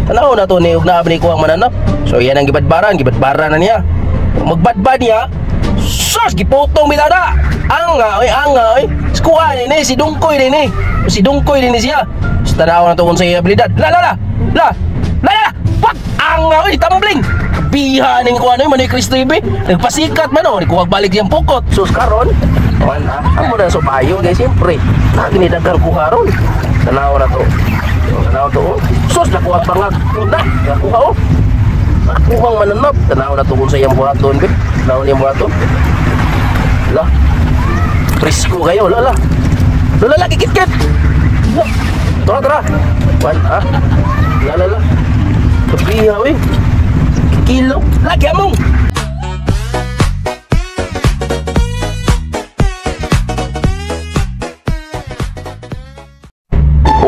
Tanaw na to ni ug naa ni ko ang mananap. So yan ang gibadbaran na niya. Magbadbad niya. Sus giputong bitada. Anga oy. Skuha ni si Dungkoy ni. Si Dungkoy din siya. Tanaw na to kung sa iya abilidad. La. Wag anga oy tumbling. Biha ning kuan oy Manay Chris TV. Nagpasikat man oh, kuwag balik siyang pukot. Sus karon. Wala. Amo na so payo guys, siyempre. Lagi ni dagar ko karon. Tanaw na to. Tanaw to. Sus nakuha bangag. Tunda. Nakuha oh. Nakuha mananap. Tanaw na to kung sa iyang buhaton, be. Tanaw niyang buhaton. La. Presko kayo, lala. Lala kikit-kit. Tara. Wala. La. Kebiha weh. Kilo. Lagi among.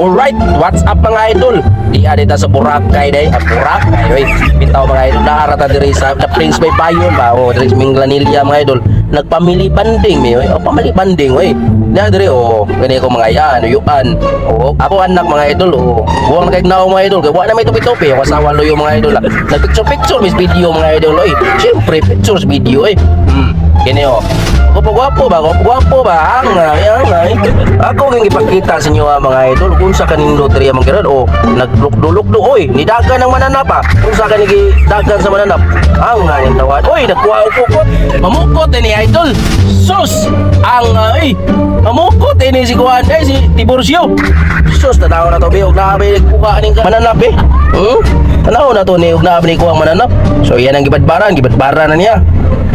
Alright, what's up mga idol? Di adita sa Boracay day, Boracay oy. Bitaw mga idol, naarata diri sa The Prince by Bayon ba? O diri sa Minglanilla mga idol. Nagpamili banding mi oy. O pamili banding oy. Na diri o, gani ko mga yan, uyuan. O ako anak mga idol o. Buwang nagnaw mga idol, kay wa na may tupi-tupi, o asawa loyo mga idol. Nagpicture mis video mga idol oy. Syempre pictures video oy. Gini o. Gwapo ba? Angay. Ako kang ipakita sa inyo mga idol kung sa kaning loterya mga ganun. O, naglukdo-lukdo. Oy, nidagan ng mananap ha. Kung sa kaning dagan sa mananap. Angay ang tawad. Oy, nagkuha ukot. Mamukot ni idol. Sus! Angay. Mamukot ni si Kuhan. Si Tiburcio. Sus, tanaw na to. Biyog na abay nagkuha ning mananap eh. Tanaw na to ni ug na abay kuha mananap. So, yan ang gibadbaran na niya.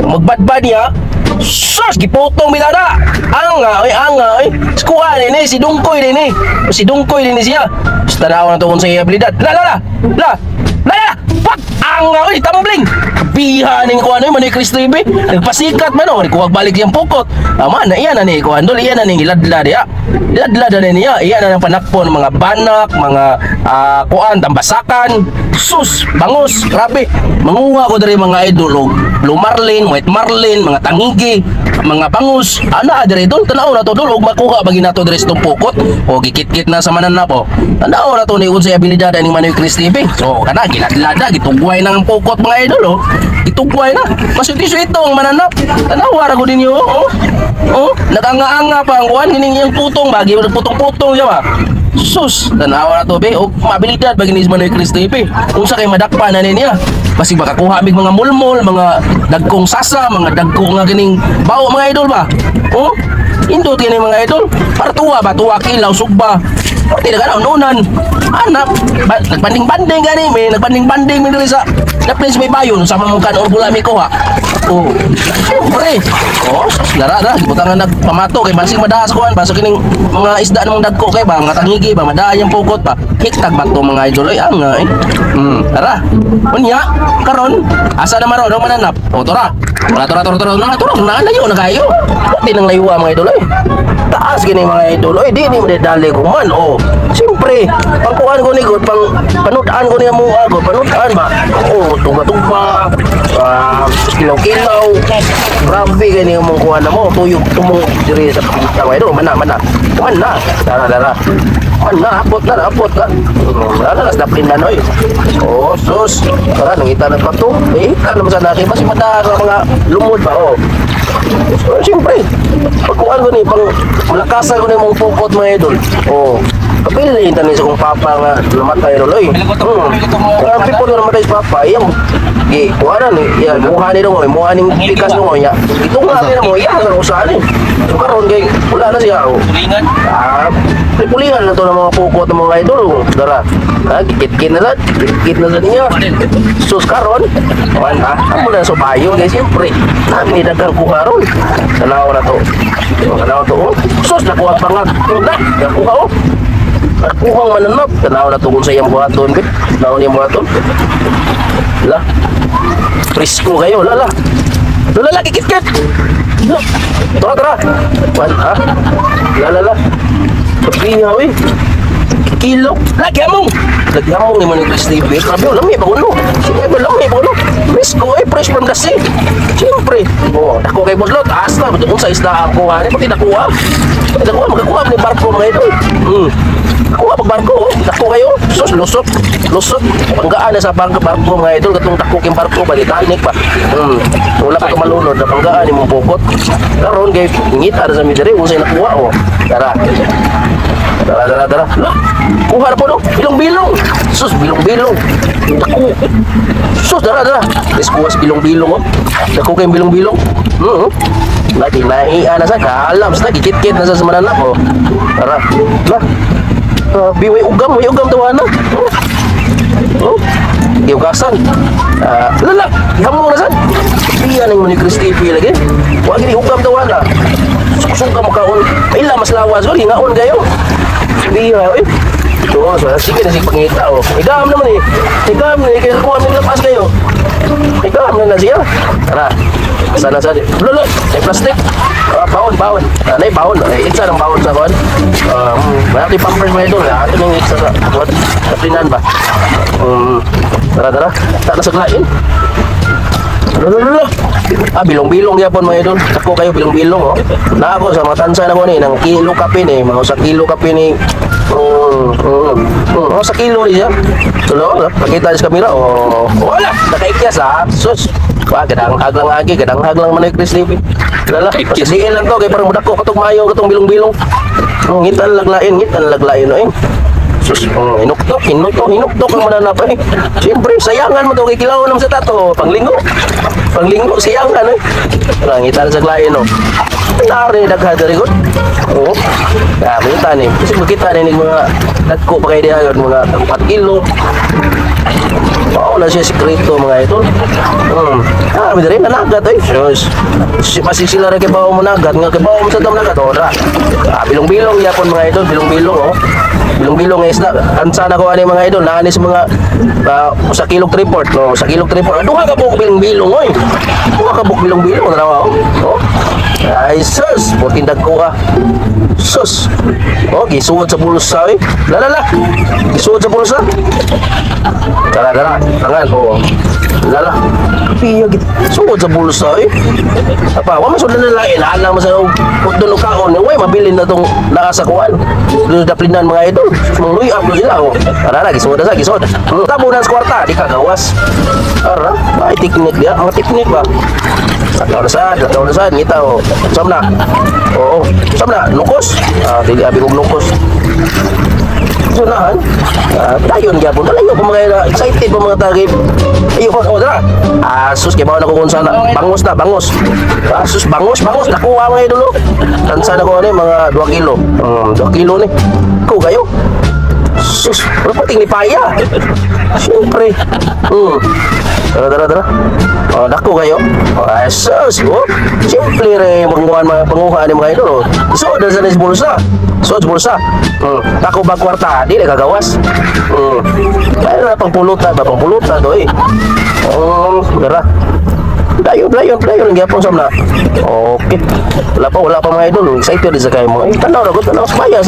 Magbadbad niya. Sus giputong bitada. Anga oy. Skuha ni si Dungkoy ni. Si Dungkoy din siya. Tanaw na to kung sa iya abilidad. La. Wag anga oy tumbling. Biha ning kuan oy Manay Chris TV. Nagpasikat man oh, kuwag balik siyang pukot. Man na iyan na ni kuan dol, iyan na ning iladla dia. Iladla na niya. Iyan na ang panakpon mga banak, mga kuan tambasakan. Sus bangus, grabe. Manguha ko diri mga idol blue marlin, white marlin, mga tangigi, mga bangus. Ana diri dol, tanaw na to dol ug makuha bagi nato diri sa pukot. O gikit-kit na sa mananap oh. Tanaw na to ni unsay abilidad ning Manay Chris TV. So kana giladlada gitugway nang pukot mga idol oh. Gitugway na. Masuti ito ang mananap. Tanaw ra ko ninyo oh. Naganga-anga pa ang kuan kining iyang putong bagi putong-putong siya ba. Sus, tanaw na to be o mabilidad bagi ni Manay Chris TV. Unsa kay madakpan na niya. Basig makakuha mig mga mulmol, mga dagkong sasa, mga dagkong nga kining bao mga idol ba. Oh, indot kini mga idol. Para tuwa ba, tuwa kilaw sugba. Pati na ununan. Anak, nagbanding-banding gani mi, nagbanding-banding mi diri sa The Prince by Bayon sama mo kan pula mi ko ha. Oh, pre. Oh, dara gibutangan nagpamato kay basig madaas kuan, basig kining mga isda namang dagko kay ba, mga tangigi ba, madayang pukot ba. Hiktag ba to mga idol ay anga eh. Tara. Unya, karon asa na maro mananap. O tora. Tora na layo na kayo. Di nang layuwa mga idol ay. Taas gini mga idol. Oy, di madali ko man. Oh, siyempre, pangkuhan ko ni God, panutaan ko niya mo ako, panutaan ba? Oh, tuga-tuga. Kilaw-kilaw. Grabe gani mong kuha na mo. Tuyog tumong diri sa pagkita mga idol. Mana. Dara. Apot ka. Las daplin na noy. Oh, sus. Tara, nangita na pa to. Hita naman sa natin. Kasi madaga mga lumod ba, oh. So, siyempre, pagkuhan ko ni, pang malakasan ko ni mong pukot mga idol. Oh, kapili yung tanin sa kong papa nga namatay roloy. Kaya people na namatay sa papa, yung kuhanan eh. Yan, muha ni nung, muha ning pikas nung, ya. Ito nga rin mo, yan, narusahan eh. So, karon kay, wala na siya, oh. Pulingan na to ng mga pukot ng mga idol. Dara, gikit-kit na sa niya. Sus karon, amo na so bayo guys, siyempre. Nami dagang ko karon. Tanaw na to. Oh. Sus nakuha bangag. Nakuha oh. Nakuha mananap. Tanaw na to kung sa iyang buhaton, bit. Tanaw niyang buhaton. La. Presko kayo, lala. Lala gikit-kit. Tara. La. Kebiha weh. kilo. Lagi among ni man ni Chris TV. Grabe, lami pa kuno. Sige, lami pa kuno. Fresco, fresh from the sea. Siyempre. Oh, dako kay Budlot. Taas na. Kung sa isda ako, ha? Pati nakuha. Magakuha ni barko mga ito. Kuha pag barko, dako kayo. Sus, lusot. Panggaan na sa barko mga ito. Katong dako kayong barko ba? Titanic pa. Wala pa malunod. Panggaan ni mong pukot. Karoon kay ngita na sa midari. Kung sa'yo nakuha, oh. Tara. Look, kuha na po no. Bilong-bilong. Sus, bilong-bilong. Dako. Sus, dara. Let's kuha sa bilong-bilong, oh. Dako kayong bilong-bilong. Lagi naiya na sa kalam. Sa gikit-kit na sa mananap, oh. Tara. Lah. Way ugam tawana. Oh. Giugasan. Lala, ihamo na sad. Iyan ang ni Chris TV lagi. Wa gini ugam tawana. Suka mo kaon. Ila mas lawas ko hingaon kayo. Biya eh. Ito, sige na si pangita oh. Igam naman eh. Igam na kaya kuha ng lapas kayo. Igam na siya. Tara. Sana lolo, may plastic. Bawon. Nay bawon. Isa ng bawon sa kuan. May pampers mo ito. Ato nang isa sa kuan. Kapinan ba? Tara. Tak nasaglain. Lolo. Bilong-bilong yapon mga idol. Ako kayo bilong-bilong oh. Na ako sa mga tansa na ko ni nang kilo kape ni, mga sa kilo kape ni. Sa kilo ni siya. Tulo, pakita sa kamera oh. Wala, nakaikyas ah. Sus. Kadang-hag lang man ni Chris TV. Lala, pasiin lang to kay parang mudako katong mayo katong bilong-bilong. Ngitan laglain no eh. Sus, hinuktok ang mananap eh. Siyempre, sayangan mo ito, kikilaw naman sa tato. Panglinggo, sayangan eh. Langitan sa klain, no. Nari, naghadari ko. Oo. Makita ni. Kasi makita ni mga nagko pa kayo diya, mga 4 kilo. Wala siya sekreto mga ito. May rin nanagat eh. Sus. Masih sila rin kibaw mo nagat. Nga kibaw mo sa dam nagat. Ora. Bilong-bilong yapon mga ito. Bilong-bilong oh. Bilong-bilong eh. Ansa na ko ani mga ito. Naanis mga sa kilog report. No? Sa kilog report. Duha ka po bilong-bilong oy. Duha ka po bilong-bilong. Narawa oh. Ay sus. Putindag ko ka. Sus. Oh, gisuod sa bulsa eh. Lala. Gisuod sa bulsa. Tara. Tangan po. Lala. Piya gitu. Suod sa bulsa eh. Apa, wa masud na lain. Alam mo sa doon kaon. Way mabilin na tong nakasakuan. Doon daplinan mga idol. Mangluy up sila oh. Tara gisuod sa gisod. Tabunan sa kwarta di kagawas. Tara, ay teknik dia. Ang teknik ba? Tahu na sad ngita oh. Samna. Oo. Samna nukos. Dili abi kog nukos. Sunahan. Dayon gyapon. Malayo pa mga excited pa mga tagib. Ayo ko dara. Sus kay bawo na ko kun sana. Bangos. Sus bangos nakuha mga idol. Tansa na ko ani mga 2 kilo. 2 kilo ni. Ko kayo. Sus, wala pating ni paya. Siyempre. Tara. Oh, dako kayo. Sus, oh. Siyempre rin panguhaan ni mga idol. So, dala sa bulsa. Bulsa. Dako ba kwarta? Di na gagawas. Kaya na pangpulutan to eh. Tara. Dayon ang gyapon sa mna. Okay. Wala pa mga idol. Excited din sa kayo mo. Tanaw sabaya.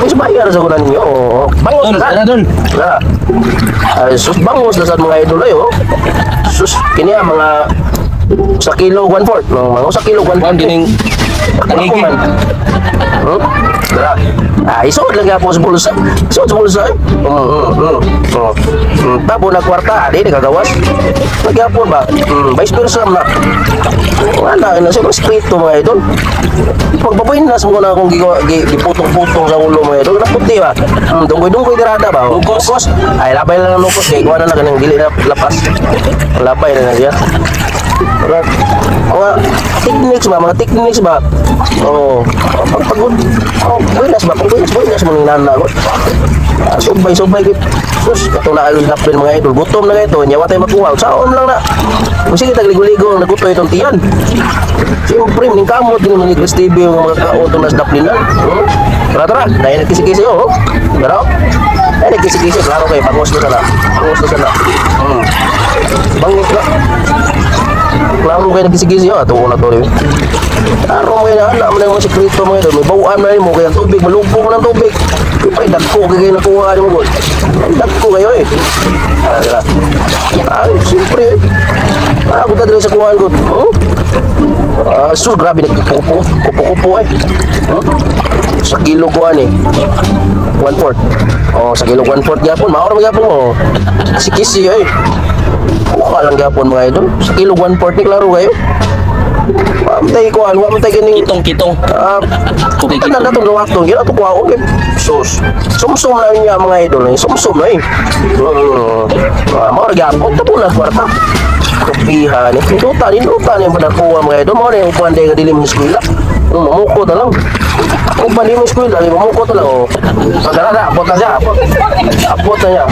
Sabaya sa kunan niyo. Bangos na sa dun. Sus bangos na sa mga idol ayo. Sus kini mga sa kilo 1/4. Mga sa kilo 1/4 dining tangigan. Tara. Isod lang gyapon sa bulsa. Eh. Tabo na kwarta, di nagagawas. Magyapon ba? Vice versa na. Wala na siya stricto mga idol. Pagbabinas mo na kung giputong-putong sa ulo mga idol. Naputi ba? Dunggoy dirada ba? Lukos. Ay labay lang ng lukos. Kaya kuha na kanang dili na lapas. Labay na siya. Mga techniques ba? Pagpagod. Buinas mo ng nanagot. Subay. Sus, ito na ang hapin mga idol. Gutom na ito. Nyawa tayo makuha. Saon lang na. Sige, tagligo-ligo. Naguto itong tiyan. Siyempre, maning kamot. Din mo ni Chris TV yung mga kaotong nas daplinan. Tara. Dahil nagkisi-kisi oh. Tara. Dahil nagkisi-kisi. Klaro kayo. Bangos na sana. Bangos na. Klaro kayo nagkisi-kisi. Tuwa na to rin. Klaro mo kayo na anak mo na yung mga sekreto mga idol. May bawaan na rin mo kaya tubig. Malumpo mo ng tubig. Ay, dagko kayo nakuha mo god. Dagko kayo eh. Ay, siyempre eh. Ako ta sa kuhaan ko. So, grabe nagkupo. Kupo-kupo eh. Sa kilo kuhaan eh. 1/4. Oh, sa kilo 1/4 gyapon. Maura magyapon mo. Kisi-kisi eh. Mukha lang gyapon mga idol. Sa kilo 1/4 ni klaro kayo. Mamtay kuhaan, mamtay ganing Kitong. Kung na itong luwak itong gina ito kuha okay. Sus, sumsum na niya mga idol. Sumsum na eh. Mga nagyapon, ito po na kwarta. Kapihan eh. Nilutan yung panakuha mga idol. Mga na yung upuan dahil kadilim ng eskwela. Mamukot na lang. Kung pandi mo eskwela, mamukot na lang. Pagkarada, apot na siya. Apot na niya.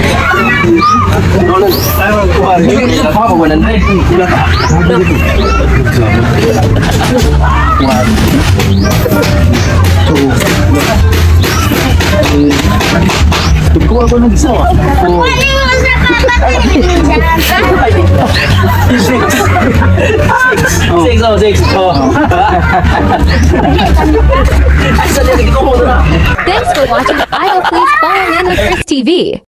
Tugko ako ng isa. Six. Thanks for watching. Please follow Nano First TV.